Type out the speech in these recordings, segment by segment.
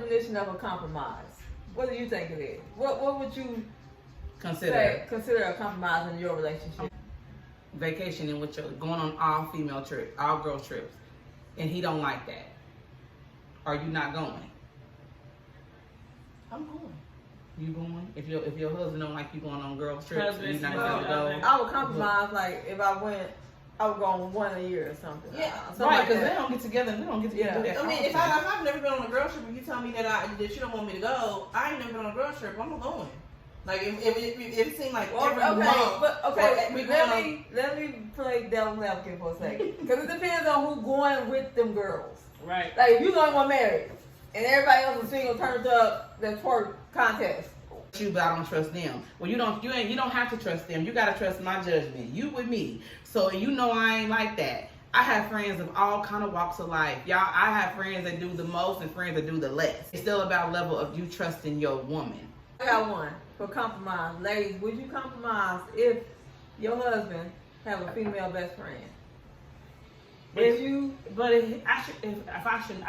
definition of a compromise? What do you think it is? What would you consider a compromise in your relationship? Vacationing with your, going on all female trips, all girl trips, and he don't like that. Are you not going? I'm going. You going? If your husband don't like you going on girl trips, you not Well, gonna go. I would compromise, like if I went, I would go on one a year or something. Yeah, Right, because they don't get together and we don't get to do that. I mean, if I've never been on a girl trip and you tell me that you don't want me to go, I ain't never been on a girl trip. I'm not going. Like if it seemed like every month. But let me play devil's advocate for a second, because it depends on who's going with them girls. Right. Like if you the only one married and everybody else is single, turns up the twerk contest. But I don't trust them. Well, you don't have to trust them. You gotta trust my judgment. You with me, so you know I ain't like that. I have friends of all kind of walks of life, y'all. I have friends that do the most and friends that do the less. It's still about level of you trusting your woman. I got one for compromise, ladies. Would you compromise if your husband have a female best friend? I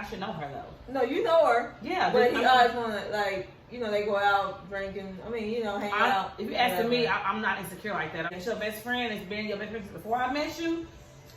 should know her though. No, you know her. Yeah, but he always wanna, like, you know, they go out drinking. I mean, you know, hang out. If you're asking me, I'm not insecure like that. It's your best friend. It's been your best friend before I met you.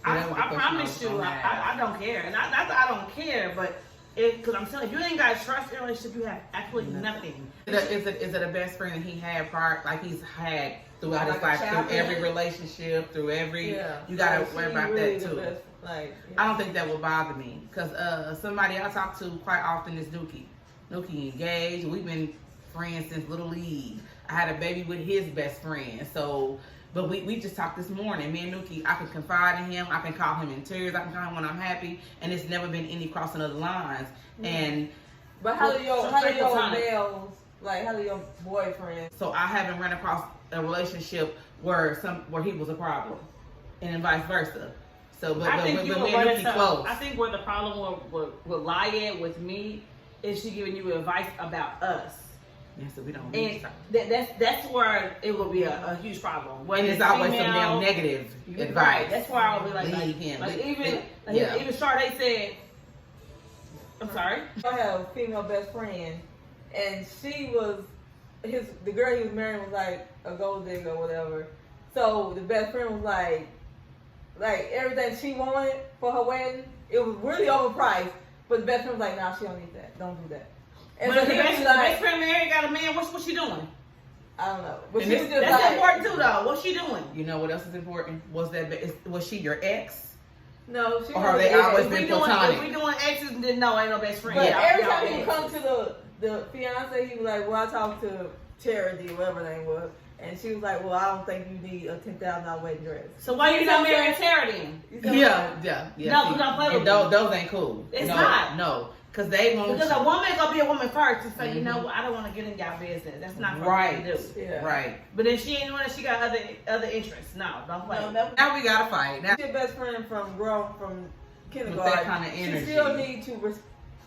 I promise you, I don't care. And not that I don't care, but because I'm telling you, if you ain't got trust in a relationship, you have absolutely nothing. Is it a best friend that he had prior, like he's had throughout his life, through every relationship, through every, you gotta worry about really that too. Best, like, I don't think that would bother me, because somebody I talk to quite often is Nuki. Nuki engaged. We've been friends since Little League. I had a baby with his best friend, so. But we just talked this morning. Me and Nuki, I can confide in him. I can call him in tears. I can call him when I'm happy. And it's never been any crossing of the lines. Mm-hmm. But how do your males, like, how do your boyfriend? So I haven't run across a relationship where he was a problem, and then vice versa. So, but me and Nuki close. I think where the problem would lie at with me is she giving you advice about us. Yeah, so we don't. And that's where it will be a huge problem. And it's always some damn negative advice. Right. That's why I'll be like even Sade said. I'm sorry. I have a female best friend, and she was the girl he was marrying was like a gold digger or whatever. So the best friend was like everything she wanted for her wedding, it was really overpriced. But the best friend was like, nah, she don't need that. Don't do that. And but so the best friend married got a man. What's she doing? I don't know. But she was just that's important too, though. What's she doing? You know what else is important? Was she your ex? No, she. Or have they always been platonic? If we doing exes, then no, ain't no best friend. But every time he would come to the fiance, he was like, "Well, I talked to Charity, whatever her name was." And she was like, "Well, I don't think you need a $10,000 wedding dress." So why you not marrying Charity? Yeah. No, we don't play with those ain't cool. It's not. No. Because they won't. Because a woman gonna be a woman first and say, you know what, I don't want to get in y'all business. That's not what we do. Yeah. Right. But if she ain't doing it, she got other interests. No, don't play. Now we gotta fight. Now your best friend from kindergarten. With that kind of energy. She still need to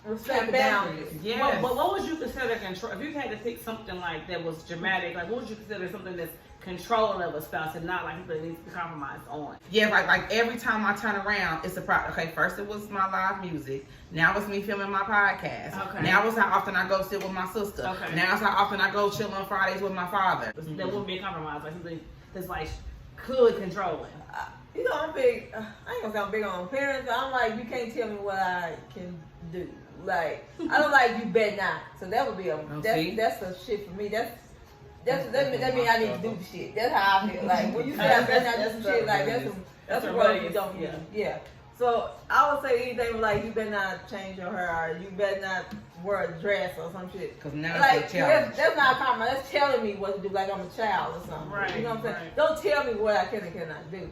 respect boundaries. Yeah. But what would you consider control? If you had to pick something like that was dramatic, like what would you consider something that's controlling of a spouse and not like something that needs to be compromised on? Yeah, like every time I turn around, it's a problem. Okay, first it was my live music. Now it's me filming my podcast. Okay. Now it's how often I go sit with my sister. Okay. Now it's how often I go chill on Fridays with my father. That wouldn't be a compromise. Like something that's like could control it. You know, I'm big. I ain't gonna say I'm big on parents, but I'm like, you can't tell me what I can do. Like, I don't like you bet not. So that would be that's a shit for me. That means I need to do the shit. That's how I feel. Like when you say I better not do some shit, like that's a word you don't use. Yeah. So I would say anything like you better not change your hair, or you better not wear a dress or some shit. Because now like, it's a challenge. That's not a compliment. That's telling me what to do, like I'm a child or something. Right. You know what I'm saying? Right. Don't tell me what I can and cannot do.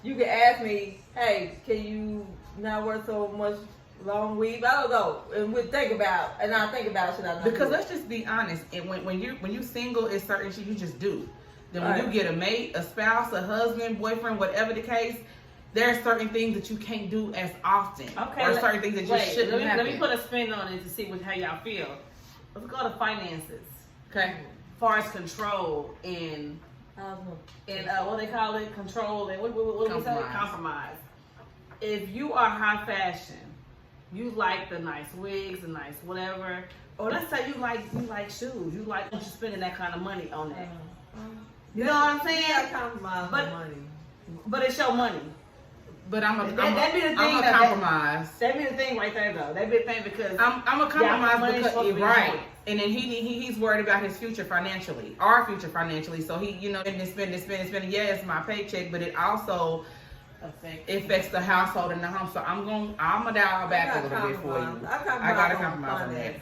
You can ask me, hey, can you not wear so much long weave? I don't know. And we'll think about, and I'll think about should I not Because do let's just be honest. And when you single, it's certain shit you just do. Then when you get a mate, a spouse, a husband, boyfriend, whatever the case, there are certain things that you can't do as often. Okay. Or certain things that you shouldn't happen. Let me put a spin on it to see how y'all feel. Let's go to finances. Okay. As far as control and what they call it, control and what we say, compromise. If you are high fashion you like the nice wigs, the nice whatever, or let's say you like shoes, you like you spending that kind of money on that. You know what I'm saying? I compromise with money. But it's your money. But I'm a compromise. That be the thing right there, though. That be the thing because I'm a compromise because you're right. And then he's worried about his future financially, our future financially. So he, spending. Yeah, it's my paycheck, but it also affects the household and the home. So I'm gonna dial back a little bit for you. I gotta compromise on that.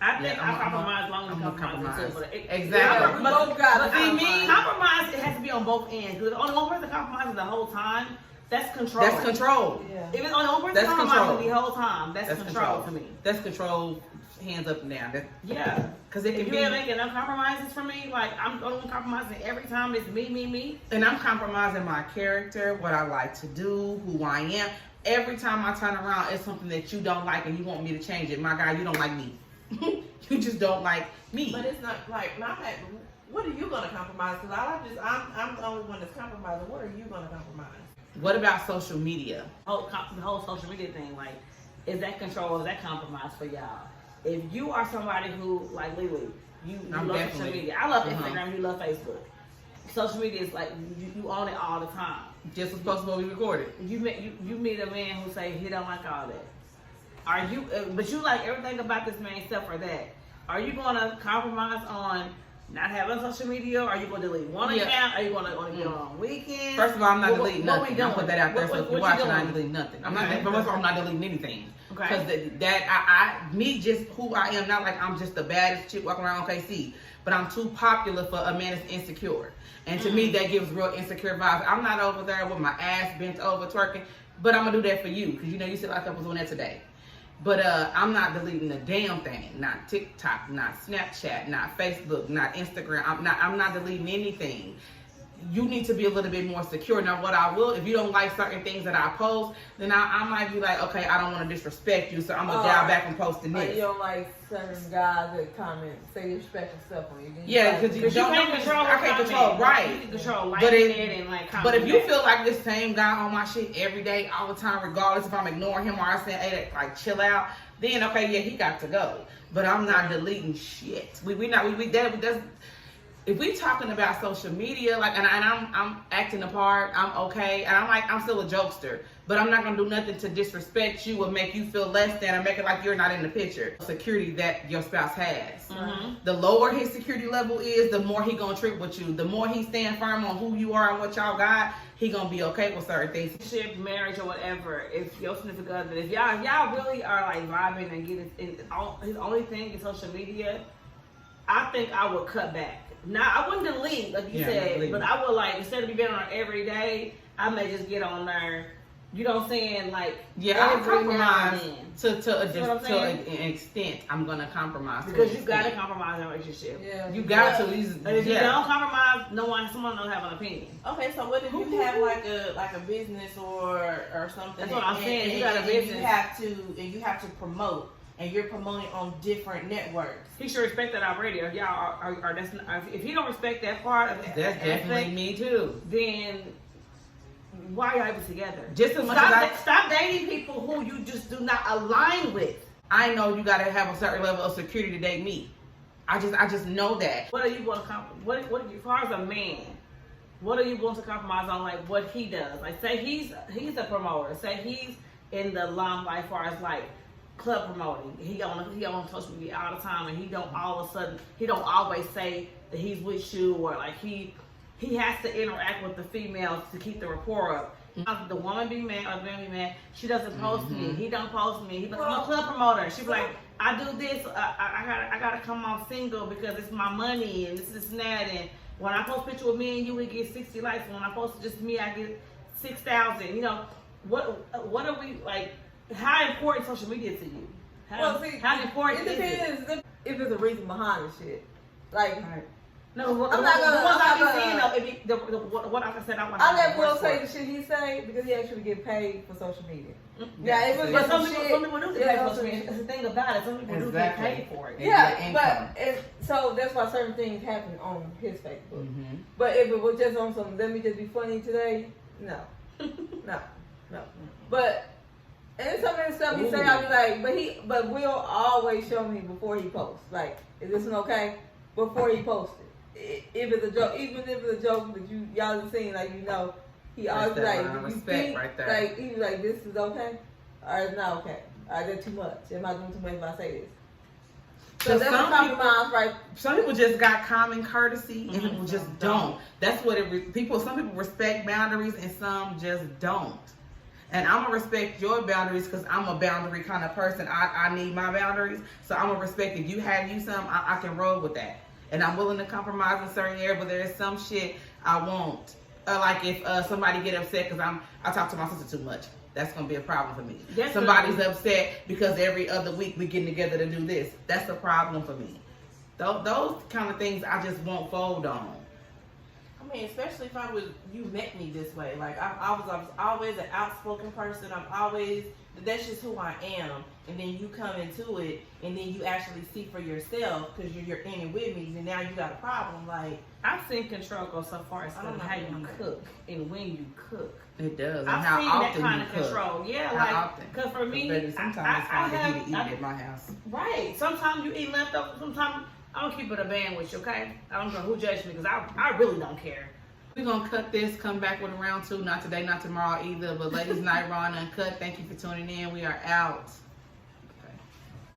I think I compromise as long as you compromise. Exactly. But see, me, compromise, it has to be on both ends. Because the only one person compromises the whole time, that's control. That's control. Yeah. If it's only one person compromising the whole time, that's control to me. That's control, hands up and down. Yeah. Because it can be. You're making enough compromises for me, like I'm the only one compromising every time. It's me. And I'm compromising my character, what I like to do, who I am. Every time I turn around, it's something that you don't like and you want me to change it. My guy, you don't like me. You just don't like me. But it's not like what are you gonna compromise? Because I'm the only one that's compromising. What are you gonna compromise? What about social media? The whole social media thing, like, is that control or is that compromise for y'all? If you are somebody who, like Lily, you love social media. I love Instagram, you love Facebook. Social media is like, you own it all the time. Just as possible we recorded. You meet a man who say he don't like all that. Are you? But you like everything about this man except for that. Are you gonna compromise on not having social media? Are you gonna delete one account? Are you gonna only get on weekends? First of all, I'm not deleting nothing. I'll put that out there. So if you watch it, I ain't deleting nothing. I'm not deleting anything. Because me just who I am, not like I'm just the baddest chick walking around OKC, but I'm too popular for a man that's insecure. And to me, that gives real insecure vibes. I'm not over there with my ass bent over twerking, but I'm gonna do that for you because you see a lot of couples doing that today. But I'm not deleting a damn thing. Not TikTok, not Snapchat, not Facebook, not Instagram. I'm not deleting anything. You need to be a little bit more secure. Now, what I will, if you don't like certain things that I post, then I might be like, okay, I don't want to disrespect you, so I'm gonna dial back and posting this. You don't like certain guys that comment, say disrespectful stuff on you. Yeah, because you can't control. I can't control, right? You can control liking it and like commenting. But if you feel like this same guy on my shit every day, all the time, regardless if I'm ignoring him or I say, hey, like chill out, then okay, yeah, he got to go. But I'm not deleting shit. That's. If we talking about social media, like, and I'm acting a part, I'm okay, and I'm still a jokester, but I'm not gonna do nothing to disrespect you or make you feel less than or make it like you're not in the picture. Security that your spouse has. Mm-hmm. The lower his security level is, the more he gonna trip with you. The more he stand firm on who you are and what y'all got, he gonna be okay with certain things. Marriage or whatever. If your significant other, if y'all really are like vibing and getting his only thing is social media, I think I would cut back. Now, I wouldn't delete, like you said, but I would, like, instead of being on there every day, I may just get on there, you know what I'm saying, like, I'll compromise to an extent. I'm going to compromise. Because you got to compromise in a relationship. Yeah. You got to. And if you don't compromise, someone don't have an opinion. Okay, so what if you have like a business or something? That's what I'm saying. You got a business. You have to promote. And you're promoting on different networks. He should respect that already. If y'all if he don't respect that part of it, that's definitely me too. Then why are y'all together? Just as much stop dating people who you just do not align with. I know you got to have a certain level of security to date me. I just know that. What are you going to compromise? What as far as a man? What are you going to compromise on? Like what he does? Like say he's a promoter. Say he's in the limelight as far as like club promoting. He on social media all the time, and he don't all of a sudden he don't always say that he's with you or like he has to interact with the females to keep the rapport up. The woman be mad or the man be mad. She doesn't post me. He don't post me. He's I'm a club promoter. She be like, I do this. I gotta come off single because it's my money and this and that. And when I post a picture with me and you, we get 60 likes. When I post just me, I get 6,000. You know what are we like? How important social media to you? How important it depends if there's a reason behind the shit. Like, no, what I said, I let Will say the shit he say because he actually get paid for social media. Yeah, but some people do get paid for social media. That's the thing about it. Some people do get paid for it. Yeah, so that's why certain things happen on his Facebook. Mm-hmm. But if it was just on some, let me just be funny today, no. But And some of the stuff he say, I'll be like, but Will always show me before he posts. Like, is this one okay? Before he posts it. If it's a joke, even if it's a joke that y'all have seen, like, you know, he always be like, respect right there. Like, he be like, this is okay? Or it's not okay? Or is that too much? Am I doing too much if I say this? So that's right? Some people just got common courtesy, and people just don't. That's what some people respect boundaries, and some just don't. And I'm gonna respect your boundaries because I'm a boundary kind of person. I need my boundaries, so I'm gonna respect if you have some, I can roll with that. And I'm willing to compromise in certain areas, but there is some shit I won't. Like if somebody get upset because I talk to my sister too much. That's gonna be a problem for me. Somebody's upset because every other week we getting together to do this. That's a problem for me. Those kind of things I just won't fold on. I mean, especially if you met me this way. Like I was always an outspoken person. That's just who I am. And then you come into it, and then you actually see for yourself because you're in it with me. And now you got a problem. Like I've seen control go so far as how you cook and when you cook. It does. And I've how seen often that kind you of cook. control. Yeah, how like often? Because for me, baby, sometimes it's fine to eat at my house. Right. Sometimes you eat leftovers. Sometimes I'm gonna keep it a band with you. Okay. I don't care who judges me because I really don't care. We're going to cut this, come back with a round 2. Not today, not tomorrow either. But Ladies Night Raw and Uncut, thank you for tuning in. We are out.